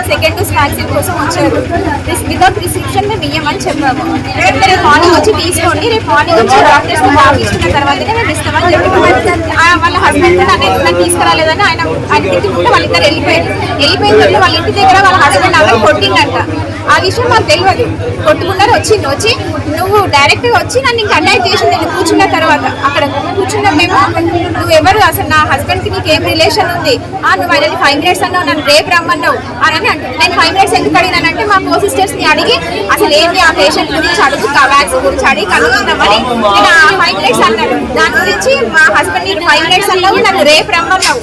Second dose vaccine కోసం వచ్చారు. Without prescription మేము ఇయ్యమని చెప్పాము. రేపు మార్నింగ్ వచ్చి తీసుకోండి, రేపు మార్నింగ్ వచ్చి డాక్టర్స్ తీసుకున్న తర్వాతనే మేము ఇస్తామని చెప్పి వాళ్ళ హస్బెండ్ నాకు తీసుకురాలేదని ఆయన తిట్టుకుంటే వాళ్ళిద్దరు వెళ్ళిపోయిన తర్వాత వాళ్ళ ఇంటి దగ్గర వాళ్ళ హస్బెండ్ ఆమె కొట్టిందంట. ఆ విషయం మాకు తెలియదు. కొట్టుకున్నారు. వచ్చి నువ్వు డైరెక్ట్ గా వచ్చి నన్ను ఇంకా అటాక్ చేసింది. నేను కూర్చున్న తర్వాత అక్కడ కూర్చున్న మేము నువ్వు ఎవరు అసలు నా హస్బెండ్ కి నీకు ఏం రిలేషన్ ఉంది, నువ్వు ఆయనని 5 minutes అన్నావు, నన్ను రేపు రమ్మన్నావు అని అంటే నేను 5 minutes ఎందుకు అడిగినానంటే మా కో సిస్టర్స్ ని అడిగి అసలు ఏంటి ఆ పేషెంట్ గురించి అడుగు, వ్యాక్సిన్ గురించి అడిగి కనుగొందామని నేను 5 minutes అన్నాడు. దాని గురించి మా హస్బెండ్ నీకు 5 minutes అన్నావు, నన్ను రేపు రమ్మన్నావు,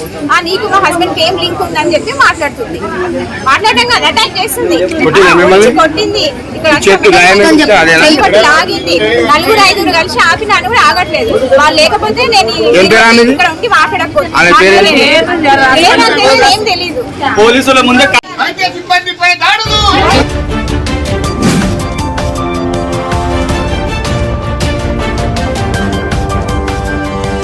నీకు మా హస్బెండ్ కి ఏం లింక్ ఉందని చెప్పి మాట్లాడుతుంది. మాట్లాడటంగా అటాక్ చేస్తుంది, కొట్టింది, ఇక్కడ లాగింది. 4-5 కలిసి ఆపినాను కూడా ఆగట్లేదు. వాళ్ళు లేకపోతే నేను ఇక్కడ ఉండి మాట్లాడకపోతే ఏం తెలీదు. పోలీసుల ముందే